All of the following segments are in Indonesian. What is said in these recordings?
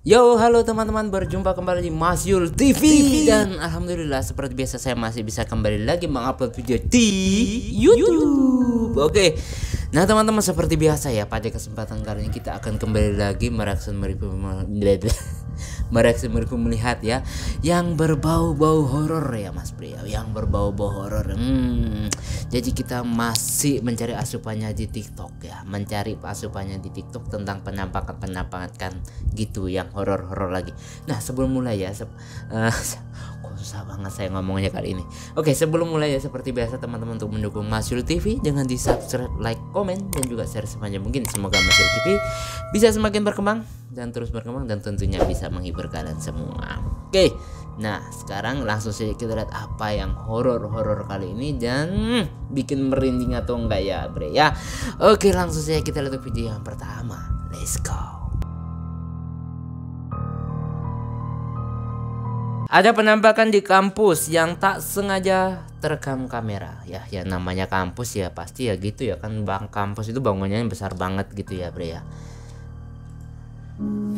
Yo, halo teman-teman, berjumpa kembali di Mas Yul TV. Dan alhamdulillah seperti biasa saya masih bisa kembali lagi mengupload video di YouTube. Oke. Nah, teman-teman, seperti biasa ya, pada kesempatan kali ini kita akan kembali lagi mereaksi mereview melihat ya yang berbau-bau horor ya Mas Bro, yang berbau-bau horor. Jadi kita masih mencari asupannya di TikTok ya, mencari asupannya di TikTok tentang penampakan gitu yang horor-horor lagi. Nah, sebelum mulai ya kok susah banget saya ngomongnya kali ini. Oke, sebelum mulai ya seperti biasa teman-teman, untuk mendukung Mas Yul TV jangan di subscribe, like, komen, dan juga share sebanyak mungkin. Semoga Mas Yul TV bisa semakin berkembang dan terus berkembang dan tentunya bisa menghibur kalian semua. Oke, nah sekarang langsung saja kita lihat apa yang horor-horor kali ini dan bikin merinding atau enggak ya bre ya. Oke, langsung saja kita lihat video yang pertama. Let's go. Ada penampakan di kampus yang tak sengaja terekam kamera ya. Ya namanya kampus ya pasti ya gitu ya kan, bang kampus itu bangunannya besar banget gitu ya bre ya.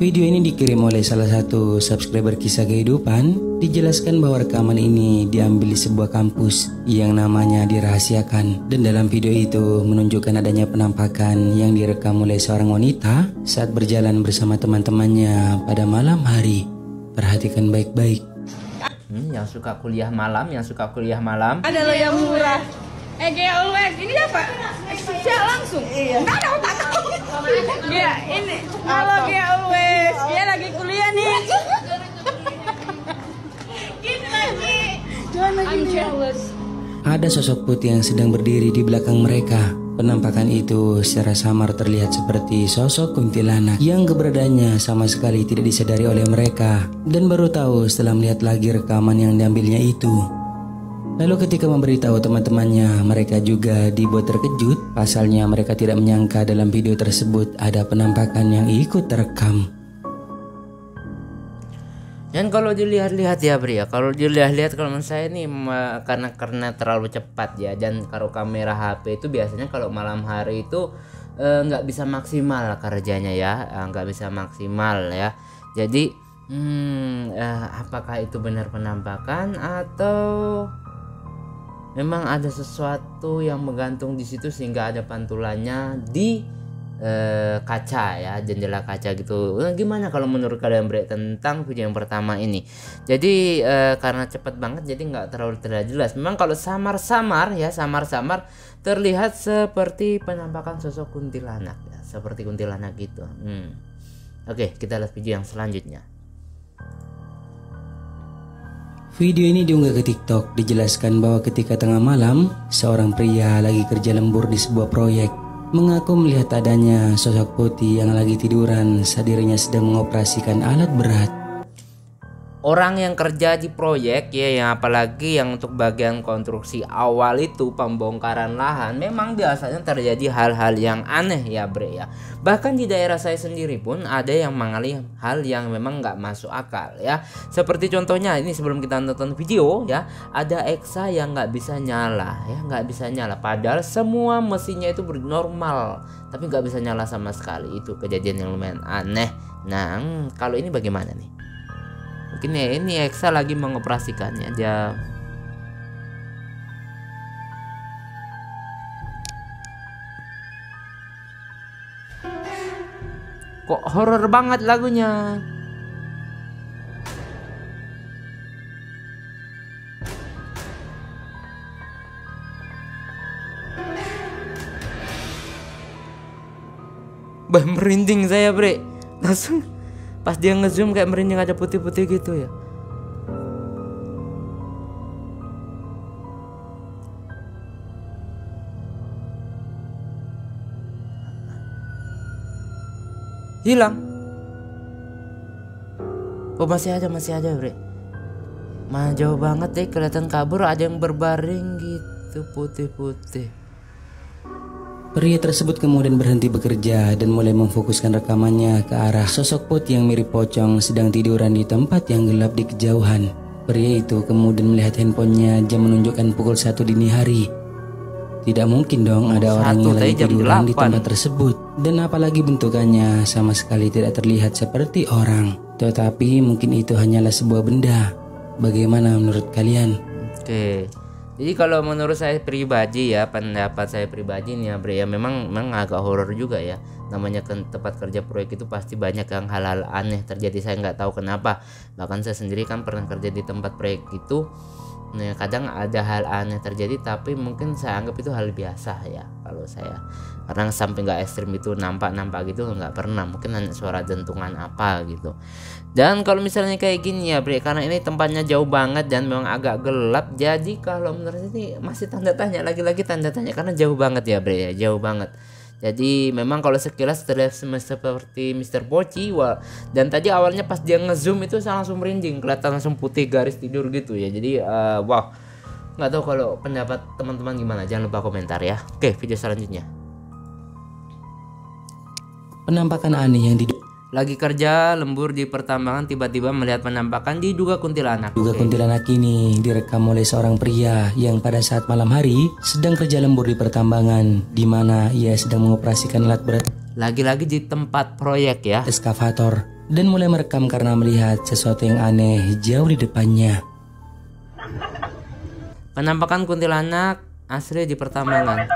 Video ini dikirim oleh salah satu subscriber Kisah Kehidupan. Dijelaskan bahwa rekaman ini diambil di sebuah kampus yang namanya dirahasiakan. Dan dalam video itu menunjukkan adanya penampakan yang direkam oleh seorang wanita saat berjalan bersama teman-temannya pada malam hari. Perhatikan baik-baik. Yang suka kuliah malam, Ada lo yang murah. Kayak always. Ini apa? Eksistensial langsung. Iya. Ada otak. Ya ini. Halo kayak always. Dia lagi kuliah nih. Gini lagi. I'm jealous. Ada sosok putih yang sedang berdiri di belakang mereka. Penampakan itu secara samar terlihat seperti sosok kuntilanak yang keberadaannya sama sekali tidak disadari oleh mereka, dan baru tahu setelah melihat lagi rekaman yang diambilnya itu. Lalu ketika memberitahu teman-temannya, mereka juga dibuat terkejut. Pasalnya mereka tidak menyangka dalam video tersebut ada penampakan yang ikut terekam. Dan kalau dilihat-lihat ya Bri ya, kalau dilihat-lihat kalau menurut saya nih karena terlalu cepat ya. Dan kalau kamera HP itu biasanya kalau malam hari itu nggak bisa maksimal kerjanya ya, nggak bisa maksimal ya. Jadi apakah itu benar penampakan atau memang ada sesuatu yang menggantung di situ sehingga ada pantulannya di kaca ya, jendela kaca gitu. Gimana kalau menurut kalian Bre tentang video yang pertama ini? Jadi karena cepet banget jadi nggak terlalu terlihat jelas. Memang kalau samar-samar terlihat seperti penampakan sosok kuntilanak ya, seperti kuntilanak gitu. Oke, kita lihat video yang selanjutnya. Video ini diunggah ke TikTok. Dijelaskan bahwa ketika tengah malam, seorang pria lagi kerja lembur di sebuah proyek mengaku melihat adanya sosok putih yang lagi tiduran saat dirinya sedang mengoperasikan alat berat. Orang yang kerja di proyek ya, yang apalagi yang untuk bagian konstruksi awal itu pembongkaran lahan, memang biasanya terjadi hal-hal yang aneh ya Bre ya. Bahkan di daerah saya sendiri pun ada yang mengalami hal yang memang nggak masuk akal ya. Seperti contohnya ini sebelum kita nonton video ya, ada EXA yang nggak bisa nyala ya, nggak bisa nyala. Padahal semua mesinnya itu normal, tapi nggak bisa nyala sama sekali. Itu kejadian yang lumayan aneh. Nah, kalau ini bagaimana nih? Mungkin ya ini EXA lagi mengoperasikannya aja. Kok horor banget lagunya? Bah, merinding saya Bre. Langsung pas dia ngezoom kayak merinding, ada putih-putih gitu ya. Hilang. Oh masih ada Bre. Mah jauh banget deh, kelihatan kabur, ada yang berbaring gitu putih-putih. Pria tersebut kemudian berhenti bekerja dan mulai memfokuskan rekamannya ke arah sosok putih yang mirip pocong sedang tiduran di tempat yang gelap di kejauhan. Pria itu kemudian melihat handphonenya jam menunjukkan pukul 1 dini hari. Tidak mungkin dong ada orang yang lagi tiduran di tempat tersebut. Dan apalagi bentukannya sama sekali tidak terlihat seperti orang. Tetapi mungkin itu hanyalah sebuah benda. Bagaimana menurut kalian? Oke. Jadi kalau menurut saya pribadi ya, pendapat saya pribadi nih ya Bre ya, memang agak horor juga ya. Namanya kan tempat kerja proyek itu pasti banyak yang hal-hal aneh terjadi, saya nggak tahu kenapa. Bahkan saya sendiri kan pernah kerja di tempat proyek itu. Nah, kadang ada hal aneh terjadi, tapi mungkin saya anggap itu hal biasa ya kalau saya. Karena sampai nggak ekstrim itu nampak gitu nggak pernah. Mungkin hanya suara dentungan apa gitu. Dan kalau misalnya kayak gini ya Bre, karena ini tempatnya jauh banget dan memang agak gelap, jadi kalau menurut ini masih tanda tanya, lagi-lagi tanda tanya karena jauh banget ya Bre ya, jauh banget. Jadi memang kalau sekilas terlihat seperti Mr. Poci, dan tadi awalnya pas dia ngezoom itu saya langsung merinding, kelihatan langsung putih garis tidur gitu ya. Jadi wow, nggak tahu kalau pendapat teman-teman gimana, jangan lupa komentar ya. Oke, video selanjutnya. Penampakan aneh yang Lagi kerja lembur di pertambangan, tiba-tiba melihat penampakan diduga kuntilanak. Kuntilanak ini direkam oleh seorang pria yang pada saat malam hari sedang kerja lembur di pertambangan, di mana ia sedang mengoperasikan alat berat Lagi-lagi di tempat proyek ya, eskavator, dan mulai merekam karena melihat sesuatu yang aneh jauh di depannya. Penampakan kuntilanak asli di pertambangan.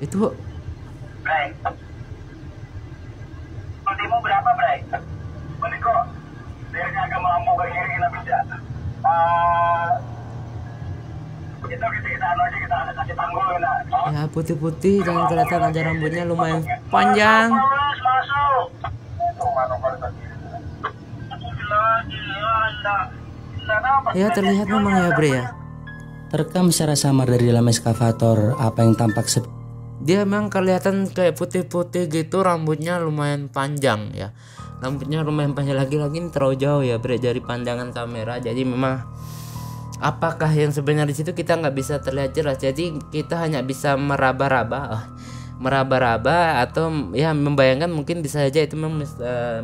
Itu Ultimo berapa, Bray? Balik kok. Biarnya agak melampau ke kiri kita bisa. Itu kita aja, kita ada kasih tanggul nah. ya putih-putih, jangan kelihatan aja rambutnya lumayan panjang. Masuk. Ya terlihat memang ya Bre ya. Terekam secara samar dari dalam eskavator apa yang tampak Dia memang kelihatan kayak putih-putih gitu, rambutnya lumayan panjang ya. Rambutnya lumayan panjang, lagi-lagi ini terlalu jauh ya Bre dari pandangan kamera. Jadi memang apakah yang sebenarnya di situ kita nggak bisa terlihat jelas. Jadi kita hanya bisa meraba-raba atau ya membayangkan mungkin bisa saja itu memang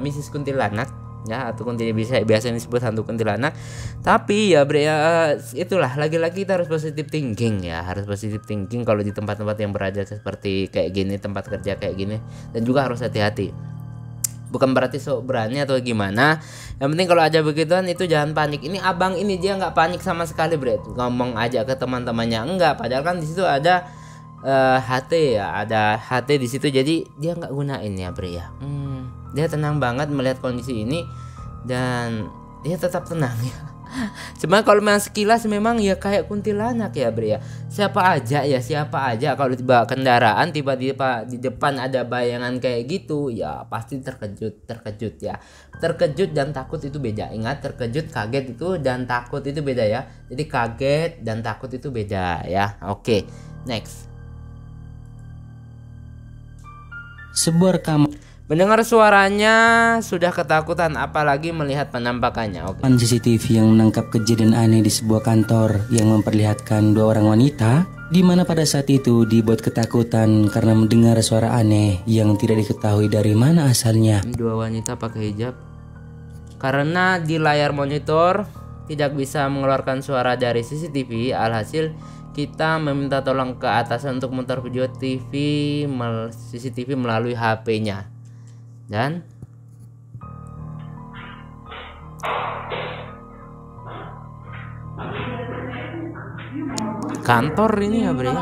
Mrs. Kuntilanak ya, atau kuntilanak biasanya disebut hantu kuntilanak. Tapi ya Bre ya, itulah lagi-lagi kita harus positive thinking ya, harus positive thinking kalau di tempat-tempat yang berada seperti kayak gini, tempat kerja kayak gini, dan juga harus hati-hati. Bukan berarti sok berani atau gimana. Yang penting kalau ada begituan itu jangan panik. Ini abang ini dia nggak panik sama sekali Bre, ngomong aja ke teman-temannya enggak, padahal kan di situ ada HT ya, ada HT di situ, jadi dia nggak gunain ya Bre ya. Dia tenang banget melihat kondisi ini dan dia tetap tenang ya. Cuma kalau memang sekilas memang ya kayak kuntilanak ya Bre ya. Siapa aja kalau dibawa kendaraan tiba-tiba di depan ada bayangan kayak gitu ya pasti terkejut ya. Terkejut dan takut itu beda. Ingat, terkejut, kaget itu dan takut itu beda ya. Jadi kaget dan takut itu beda ya. Oke, next. sebuah rekaman Mendengar suaranya sudah ketakutan, apalagi melihat penampakannya. Oke. CCTV yang menangkap kejadian aneh di sebuah kantor yang memperlihatkan dua orang wanita, di mana pada saat itu dibuat ketakutan karena mendengar suara aneh yang tidak diketahui dari mana asalnya. Dua wanita pakai hijab. Karena di layar monitor tidak bisa mengeluarkan suara dari CCTV, alhasil kita meminta tolong ke atas untuk memutar video CCTV melalui HP-nya. Dan kantor ini ya Bre.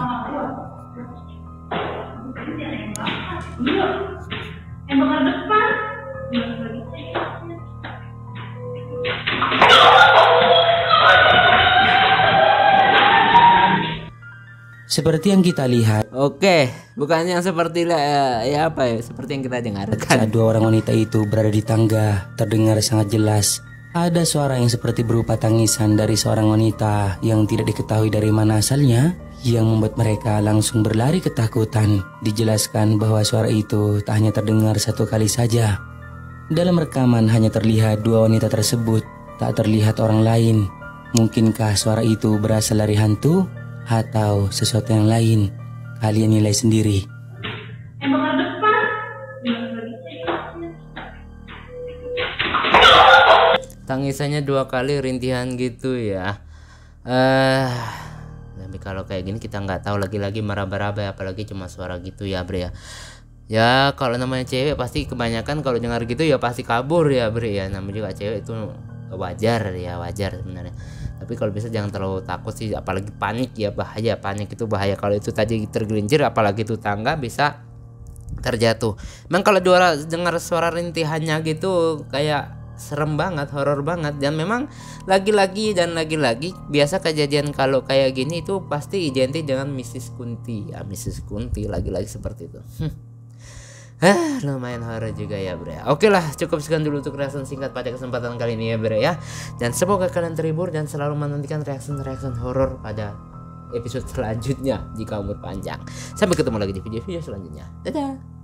Seperti yang kita lihat, Oke, bukan yang seperti ya apa ya, seperti yang kita dengarkan. saat dua orang wanita itu berada di tangga, terdengar sangat jelas ada suara yang seperti berupa tangisan dari seorang wanita yang tidak diketahui dari mana asalnya, yang membuat mereka langsung berlari ketakutan. Dijelaskan bahwa suara itu tak hanya terdengar satu kali saja. Dalam rekaman hanya terlihat dua wanita tersebut, tak terlihat orang lain. Mungkinkah suara itu berasal dari hantu atau sesuatu yang lain? Kalian nilai sendiri. Tangisannya dua kali, rintihan gitu ya. Tapi kalau kayak gini kita nggak tahu, lagi-lagi meraba-raba, apalagi cuma suara gitu ya bre ya. Ya kalau namanya cewek pasti kebanyakan kalau dengar gitu ya pasti kabur ya bre ya. Namanya juga cewek itu wajar ya, wajar sebenarnya. Tapi kalau bisa jangan terlalu takut sih, apalagi panik ya, bahaya. Panik itu bahaya. Kalau itu tadi tergelincir, apalagi itu tangga, bisa terjatuh. Memang kalau dengar suara rintihannya gitu kayak serem banget, horor banget. Dan memang lagi-lagi biasa kejadian kalau kayak gini itu pasti identik dengan Mrs. Kunti ya, Mrs. Kunti lagi-lagi seperti itu. Lumayan horor juga ya bre. Oke lah, cukup sekian dulu untuk reaction singkat pada kesempatan kali ini ya bre ya. Dan semoga kalian terhibur dan selalu menantikan reaction horor pada episode selanjutnya jika umur panjang. Sampai ketemu lagi di video-video selanjutnya. Dadah.